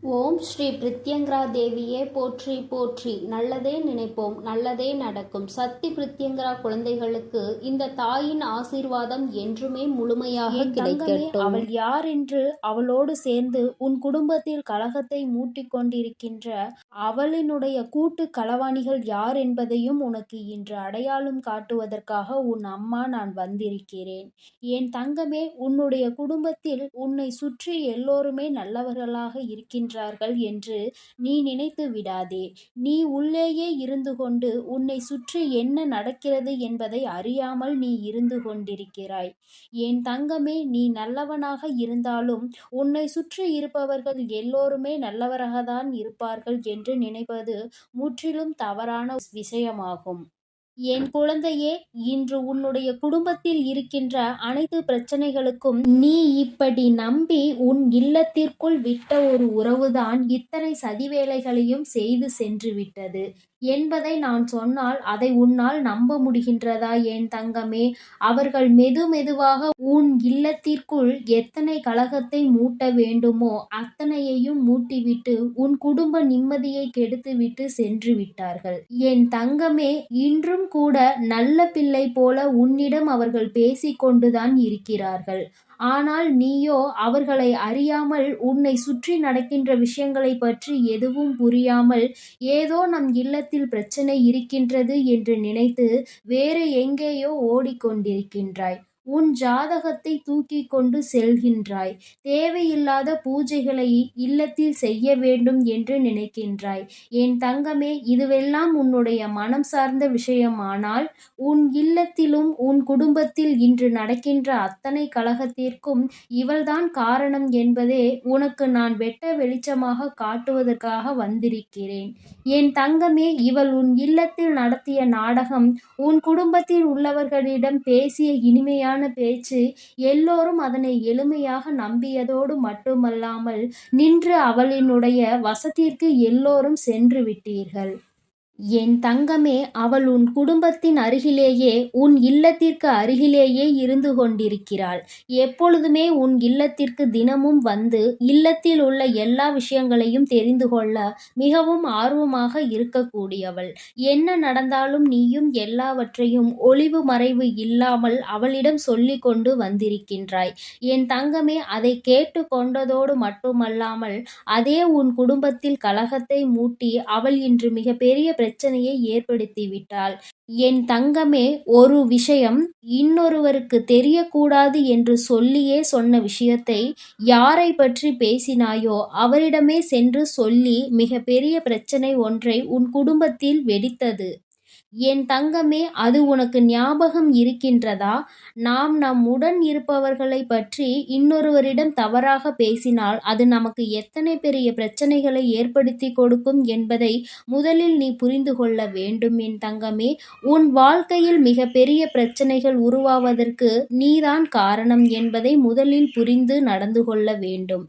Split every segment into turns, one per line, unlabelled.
ஓம் ஸ்ரீ பிரித்யங்கரா தேவியே போற்றி போற்றி. நல்லதே நினைப்போம், நல்லதே நடக்கும். சக்தி பிரித்யங்கரா குழந்தைகளுக்கு இந்த தாயின் ஆசீர்வாதம் என்றுமே முழுமையாக கிடைக்கட்டும்.
அவள் யார் என்று அவளோடு சேர்ந்து உன் குடும்பத்தில் கலகத்தை மூட்டிக் கொண்டிருக்கின்ற அவளினுடைய கூட்டு களவாணிகள் யார் என்பதையும் உனக்கு இன்று அடையாளம் காட்டுவதற்காக உன் அம்மா நான் வந்திருக்கிறேன். என் தங்கமே, உன்னுடைய குடும்பத்தில் உன்னை சுற்றி எல்லோருமே நல்லவர்களாக இருக்கின்றார்கள் என்று நீ நினைத்து விடாதே. நீ உள்ளேயே இருந்து கொண்டு உன்னை சுற்றி என்ன நடக்கிறது என்பதை அறியாமல் நீ இருந்து கொண்டிருக்கிறாய். என் தங்கமே, நீ நல்லவனாக இருந்தாலும் உன்னை சுற்றி இருப்பவர்கள் எல்லோருமே நல்லவராகத்தான் இருப்பார்கள் என்று நினைப்பது முற்றிலும் தவறான விஷயமாகும். என் குழந்தையே, இன்று உன்னுடைய குடும்பத்தில் இருக்கின்ற அனைத்து பிரச்சனைகளுக்கும் நீ இப்படி நம்பி உன் இல்லத்திற்குள் விட்ட ஒரு உறவுதான் இத்தனை சதிவேலைகளையும் செய்து சென்று விட்டது என்பதை நான் சொன்னால் அதை உன்னால் நம்ப முடிகின்றதா என் தங்கமே? அவர்கள் மெதுவாக உன் இல்லத்திற்குள் எத்தனை கலகத்தை மூட்ட வேண்டுமோ அத்தனையையும் மூட்டிவிட்டு உன் குடும்ப நிம்மதியை கெடுத்துவிட்டு சென்று விட்டார்கள். என் தங்கமே, இன்றும் கூட நல்ல பிள்ளை போல உன்னிடம் அவர்கள் பேசிக்கொண்டுதான் இருக்கிறார்கள். ஆனால் நீயோ அவர்களை அறியாமல் உன்னை சுற்றி நடக்கின்ற விஷயங்களை பற்றி எதுவும் புரியாமல் ஏதோ நம் இல்லத்தில் பிரச்சனை இருக்கின்றது என்று நினைத்து வேறு எங்கேயோ ஓடிக்கொண்டிருக்கின்றாய். உன் ஜாதகத்தை தூக்கி கொண்டு செல்கின்றாய். தேவையில்லாத பூஜைகளை இல்லத்தில் செய்ய வேண்டும் என்று நினைக்கின்றாய். என் தங்கமே, இதுவெல்லாம் உன்னுடைய மனம் சார்ந்த விஷயமானால் உன் இல்லத்திலும் உன் குடும்பத்தில் இன்று நடக்கின்ற அத்தனை கலகத்திற்கும் இவள்தான் காரணம் என்பதே உனக்கு நான் வெட்ட வெளிச்சமாக காட்டுவதற்காக வந்திருக்கிறேன். என் தங்கமே, இவள் உன் இல்லத்தில் நடத்திய நாடகம், உன் குடும்பத்தில் உள்ளவர்களிடம் பேசிய இனிமையான பேச்சு, எல்லோரும் அதனை எளிமையாக நம்பியதோடு மட்டுமல்லாமல் நின்று அவளினுடைய வசத்திற்கு எல்லோரும் சென்று விட்டீர்கள். என் தங்கமே, அவள் உன் குடும்பத்தின் அருகிலேயே உன் இல்லத்திற்கு அருகிலேயே இருந்து கொண்டிருக்கிறாள். எப்பொழுதுமே உன் இல்லத்திற்கு தினமும் வந்து இல்லத்தில் உள்ள எல்லா விஷயங்களையும் தெரிந்து கொள்ள மிகவும் ஆர்வமாக இருக்கக்கூடியவள். என்ன நடந்தாலும் நீயும் எல்லாவற்றையும் ஒளிவு மறைவு இல்லாமல் அவளிடம் சொல்லி கொண்டு வந்திருக்கின்றாய். என் தங்கமே, அதை கேட்டு கொண்டதோடு மட்டுமல்லாமல் அதே உன் குடும்பத்தில் கலகத்தை மூட்டி அவள் இன்று மிகப்பெரிய பிரச்சனையை ஏற்படுத்திவிட்டாள். என் தங்கமே, ஒரு விஷயம் இன்னொருவருக்கு தெரியக்கூடாது என்று சொல்லியே சொன்ன விஷயத்தை யாரை பற்றி பேசினாயோ அவரிடமே சென்று சொல்லி மிகப்பெரிய பிரச்சனை ஒன்றை உன் குடும்பத்தில் வெடித்தது. என் தங்கமே, அது உனக்கு ஞாபகம் இருக்கின்றதா? நாம் நம் உடன் இருப்பவர்களை பற்றி இன்னொருவரிடம் தவறாக பேசினால் அது நமக்கு எத்தனை பெரிய பிரச்சனைகளை ஏற்படுத்தி கொடுக்கும் என்பதை முதலில் நீ புரிந்து கொள்ள வேண்டும் என் தங்கமே. உன் வாழ்க்கையில் மிக பெரிய பிரச்சனைகள் உருவாவதற்கு நீதான் காரணம் என்பதை முதலில் புரிந்து நடந்து கொள்ள வேண்டும்.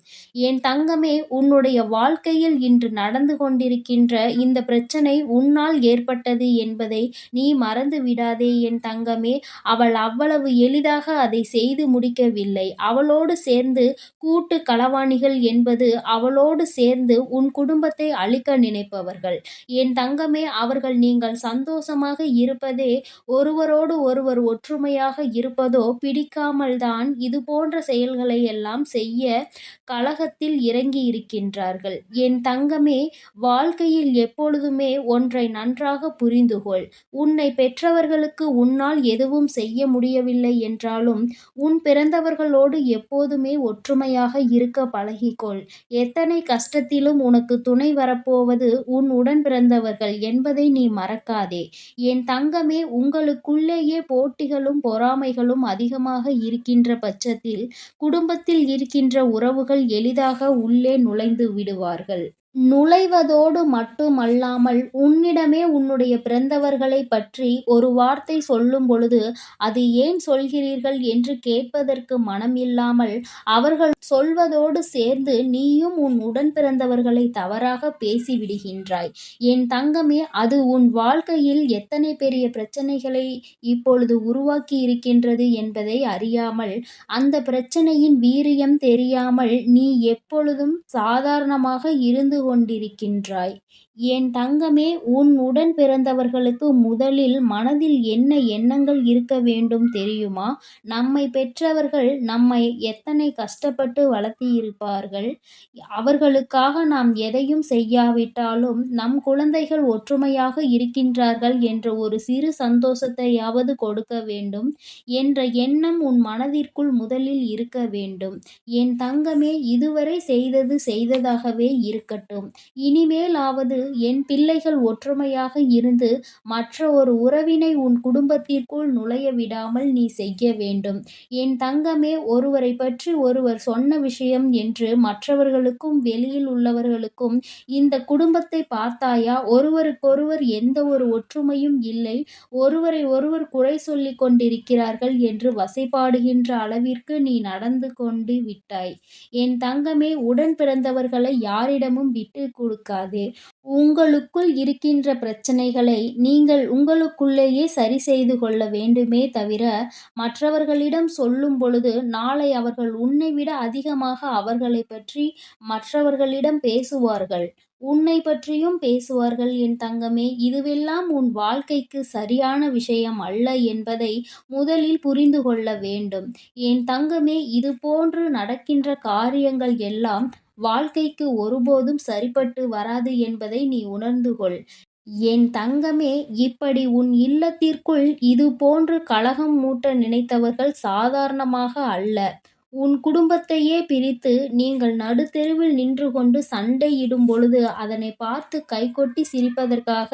என் தங்கமே, உன்னுடைய வாழ்க்கையில் இன்று நடந்து கொண்டிருக்கின்ற இந்த பிரச்சனை உன்னால் ஏற்பட்டது என்பதை நீ மறந்து விடாதே என் தங்கமே. அவள் அவ்வளவு எளிதாக அதை செய்து முடிக்கவில்லை. அவளோடு சேர்ந்து கூட்டு களவாணிகள் என்பது அவளோடு சேர்ந்து உன் குடும்பத்தை அழிக்க நினைப்பவர்கள். என் தங்கமே, அவர்கள் நீங்கள் சந்தோஷமாக இருப்பதே, ஒருவரோடு ஒருவர் ஒற்றுமையாக இருப்பதோ பிடிக்காமல் தான் இது போன்ற செயல்களை எல்லாம் செய்ய கலகத்தில் இறங்கி இருக்கின்றார்கள். என் தங்கமே, வாழ்க்கையில் எப்பொழுதுமே ஒன்றை நன்றாக புரிந்துகொள். உன்னை பெற்றவர்களுக்கு உன்னால் எதுவும் செய்ய முடியவில்லை என்றாலும் உன் பிறந்தவர்களோடு எப்போதுமே ஒற்றுமையாக இருக்க பழகிக்கொள். எத்தனை கஷ்டத்திலும் உனக்கு துணை வரப்போவது உன் உடன் பிறந்தவர்கள் என்பதை நீ மறக்காதே. என் தங்கமே, உங்களுக்குள்ளேயே போட்டிகளும் பொறாமைகளும் அதிகமாக இருக்கின்ற பட்சத்தில் குடும்பத்தில் இருக்கின்ற உறவுகள் எளிதாக உள்ளே நுழைந்து விடுவார்கள். நுழைவதோடு மட்டுமல்லாமல் உன்னிடமே உன்னுடைய பிறந்தவர்களைப் பற்றி ஒரு வார்த்தை சொல்லும் பொழுது, அது ஏன் சொல்கிறீர்கள் என்று கேட்பதற்கு மனமில்லாமல், அவர்கள் சொல்வதோடு சேர்ந்து நீயும் உன் உடன் பிறந்தவர்களை தவறாக பேசிவிடுகின்றாய். என் தங்கமே, அது உன் வாழ்க்கையில் எத்தனை பெரிய பிரச்சனைகளை இப்பொழுது உருவாக்கி இருக்கின்றது என்பதை அறியாமல், அந்த பிரச்சனையின் வீரியம் தெரியாமல் நீ எப்பொழுதும் சாதாரணமாக இருந்து கொண்டிருக்கின்றாய். என் தங்கமே, உன் உடன் பிறந்தவர்களுக்கு முதலில் மனதில் என்ன எண்ணங்கள் இருக்க வேண்டும் தெரியுமா? நம்மை பெற்றவர்கள் நம்மை எத்தனை கஷ்டப்பட்டு வளர்த்தியிருப்பார்கள். அவர்களுக்காக நாம் எதையும் செய்யாவிட்டாலும் நம் குழந்தைகள் ஒற்றுமையாக இருக்கின்றார்கள் என்ற ஒரு சிறு சந்தோஷத்தையாவது கொடுக்க வேண்டும் என்ற எண்ணம் உன் மனதிற்குள் முதலில் இருக்க வேண்டும். என் தங்கமே, இதுவரை செய்தது செய்ததாகவே இருக்கட்டும். இனிமேலாவது என் பிள்ளைகள் ஒற்றுமையாக இருந்து மற்ற ஒரு உறவினை உன் குடும்பத்திற்குள் நுழைய விடாமல் நீ செய்ய வேண்டும். என் தங்கமே, ஒருவரை பற்றி ஒருவர் சொன்ன விஷயம் என்று மற்றவர்களுக்கும் வெளியில் உள்ளவர்களுக்கும் இந்த குடும்பத்தை பார்த்தாயா, ஒருவருக்கொருவர் எந்த ஒரு ஒற்றுமையும் இல்லை, ஒருவரை ஒருவர் குறை சொல்லிக் கொண்டிருக்கிறார்கள் என்று வசைபாடுகின்ற அளவிற்கு நீ நடந்து கொண்டு விட்டாய். என் தங்கமே, உடன் பிறந்தவர்களை யாரிடமும் விட்டு கொடுக்காதே. உங்களுக்குள் இருக்கின்ற பிரச்சனைகளை நீங்கள் உங்களுக்குள்ளேயே சரி செய்து கொள்ள வேண்டுமே தவிர, மற்றவர்களிடம் சொல்லும் பொழுது நாளை அவர்கள் உன்னை விட அதிகமாக அவர்களை பற்றி மற்றவர்களிடம் பேசுவார்கள். உன்னை பற்றியும் பேசுவார்கள். என் தங்கமே, இதுவெல்லாம் உன் வாழ்க்கைக்கு சரியான விஷயம் அல்ல என்பதை முதலில் புரிந்து கொள்ள வேண்டும். என் தங்கமே, இது போன்று நடக்கின்ற காரியங்கள் எல்லாம் வாழ்க்கைக்கு ஒருபோதும் சரிப்பட்டு வராது என்பதை நீ உணர்ந்து கொள். என் தங்கமே, இப்படி உன் இல்லத்திற்குள் இது போன்று கலகம் மூட்ட நினைத்தவர்கள் சாதாரணமாக அல்ல. உன் குடும்பத்தையே பிரித்து நீங்கள் நடுத்தெருவில் நின்று கொண்டு சண்டையிடும் பொழுது அதனை பார்த்து கைகொட்டி சிரிப்பதற்காக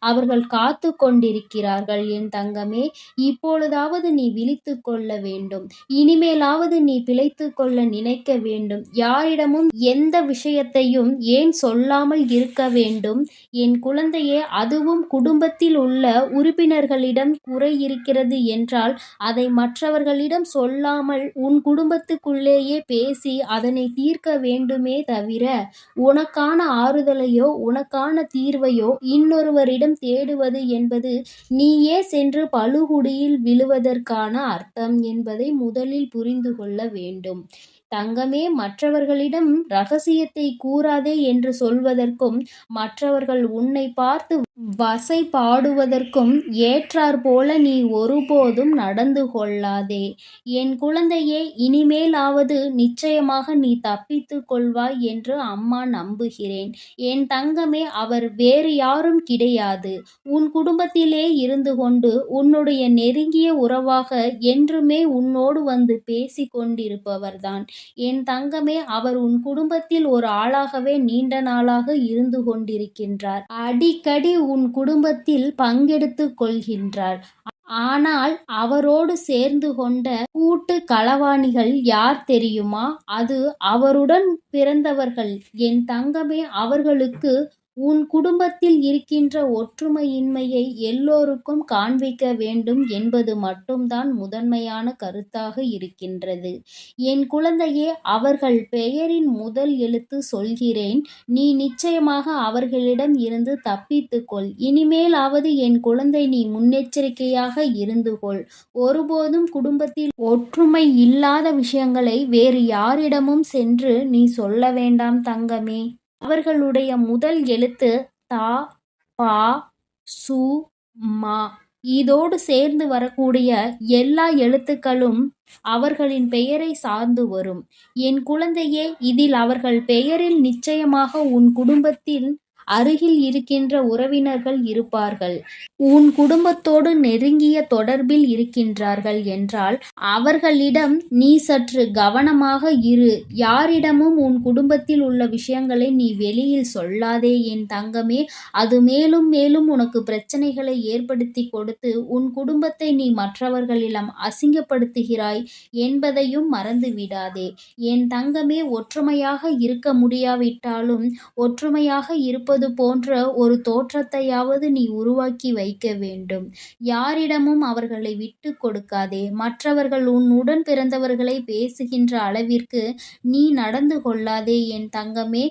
அவர்கள் காத்து கொண்டிருக்கிறார்கள். என் தங்கமே, இப்பொழுதாவது நீ விழித்து கொள்ள வேண்டும். இனிமேலாவது நீ பிழைத்து கொள்ள நினைக்க வேண்டும். யாரிடமும் எந்த விஷயத்தையும் ஏன் சொல்லாமல் இருக்க வேண்டும்? என் குழந்தையே, அதுவும் குடும்பத்தில் உள்ள உறுப்பினர்களிடம் குறை இருக்கிறது என்றால் அதை மற்றவர்களிடம் சொல்லாமல் உன் குடும்பத்துக்குள்ளேயே பேசி அதனை தீர்க்க வேண்டுமே தவிர, உனக்கான ஆறுதலையோ உனக்கான தீர்வையோ இன்னொருவரிடம் தேடுவது என்பது நீயே சென்று பழுகுடியில் விழுவதற்கான அர்த்தம் என்பதை முதலில் புரிந்து கொள்ள வேண்டும். தங்கமே, மற்றவர்களிடம் ரகசியத்தை கூறாதே என்று சொல்வதற்கும் மற்றவர்கள் உன்னை பார்த்து வசைபாடுவதற்கும் ஏற்றாற்போல நீ ஒருபோதும் நடந்து கொள்ளாதே. என் குழந்தையே, இனிமேலாவது நிச்சயமாக நீ தப்பித்து கொள்வாய் என்று அம்மா நம்புகிறேன். என் தங்கமே, அவர் வேறு யாரும் கிடையாது. உன் குடும்பத்திலே இருந்து கொண்டு உன்னுடைய நெருங்கிய உறவாக என்றுமே உன்னோடு வந்து பேசி கொண்டிருப்பவர்தான். என் தங்கமே, அவர் உன் குடும்பத்தில் ஒரு ஆளாகவே நீண்ட நாளாக இருந்து கொண்டிருக்கின்றார். அடிக்கடி உன் குடும்பத்தில் பங்கெடுத்துக் கொள்கின்றார். ஆனால் அவரோடு சேர்ந்து கொண்ட கூட்டு களவாணிகள் யார் தெரியுமா? அது அவருடன் பிறந்தவர்கள். என் தங்கமே, அவர்களுக்கு உன் குடும்பத்தில் இருக்கின்ற ஒற்றுமையின்மையை எல்லோருக்கும் காண்பிக்க வேண்டும் என்பது மட்டும்தான் முதன்மையான கருத்தாக இருக்கின்றது. என் குழந்தையே, அவர்கள் பெயரின் முதல் எழுத்து சொல்கிறேன். நீ நிச்சயமாக அவர்களிடம் இருந்து தப்பித்துக்கொள். இனிமேலாவது என் குழந்தை, நீ முன்னெச்சரிக்கையாக இருந்து கொள். ஒருபோதும் குடும்பத்தில் ஒற்றுமை இல்லாத விஷயங்களை வேறு யாரிடமும் சென்று நீ சொல்ல வேண்டாம் தங்கமே. அவர்களுடைய முதல் எழுத்து தா, பா, சு, மா. இதோடு சேர்ந்து வரக்கூடிய எல்லா எழுத்துக்களும் அவர்களின் பெயரை சார்ந்து வரும். என் குழந்தையே, இதில் அவர்கள் பெயரில் நிச்சயமாக உன் குடும்பத்தில் அருகில் இருக்கின்ற உறவினர்கள் இருப்பார்கள். உன் குடும்பத்தோடு நெருங்கிய தொடர்பில் இருக்கின்றார்கள் என்றால் அவர்களிடம் நீ சற்று கவனமாக இரு. யாரிடமும் உன் குடும்பத்தில் உள்ள விஷயங்களை நீ வெளியில் சொல்லாதே என் தங்கமே. அது மேலும் மேலும் உனக்கு பிரச்சனைகளை ஏற்படுத்தி கொடுத்து உன் குடும்பத்தை நீ மற்றவர்களிடம் அசிங்கப்படுத்துகிறாய் என்பதையும் மறந்து விடாதே என் தங்கமே. ஒற்றுமையாக இருக்க முடியாவிட்டாலும் ஒற்றுமையாக இருப்பது போன்ற ஒரு தோற்றத்தையாவது நீ உருவாக்கி வைக்க வேண்டும். யாரிடமும் அவர்களை விட்டு கொடுக்காதே. மற்றவர்கள் உன் உடன் பிறந்தவர்களை பேசுகின்ற அளவிற்கு நீ நடந்து கொள்ளாதே என் தங்கமே.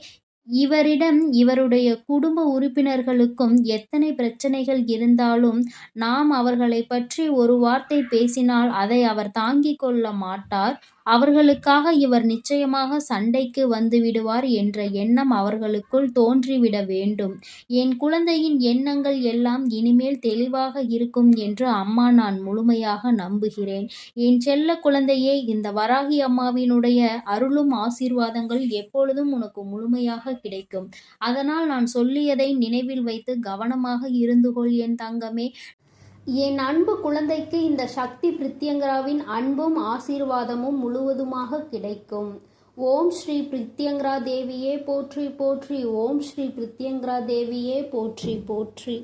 இவரிடம் இவருடைய குடும்ப உறுப்பினர்களுக்கும் எத்தனை பிரச்சனைகள் இருந்தாலும் நாம் அவர்களை பற்றி ஒரு வார்த்தை பேசினால் அதை அவர் தாங்கிக் கொள்ள மாட்டார். அவர்களுக்காக இவர் நிச்சயமாக சண்டைக்கு வந்து விடுவார் என்ற எண்ணம் அவர்களுக்குள் தோன்றிவிட வேண்டும். என் குழந்தையின் எண்ணங்கள் எல்லாம் இனிமேல் தெளிவாக இருக்கும் என்று அம்மா நான் முழுமையாக நம்புகிறேன். என் செல்ல குழந்தையே, இந்த வராகி அம்மாவினுடைய அருளும் ஆசீர்வாதங்கள் எப்பொழுதும் உனக்கு முழுமையாக கிடைக்கும். அதனால் நான் சொல்லியதை நினைவில் வைத்து கவனமாக இருந்து கொள் என் தங்கமே.
என் அன்பு குழந்தைக்கு இந்த சக்தி பிரித்யங்கராவின் அன்பும் ஆசீர்வாதமும் முழுவதுமாக கிடைக்கும். ஓம் ஸ்ரீ பிரித்யங்கரா தேவியே போற்றி போற்றி. ஓம் ஸ்ரீ பிரித்யங்கரா தேவியே போற்றி போற்றி.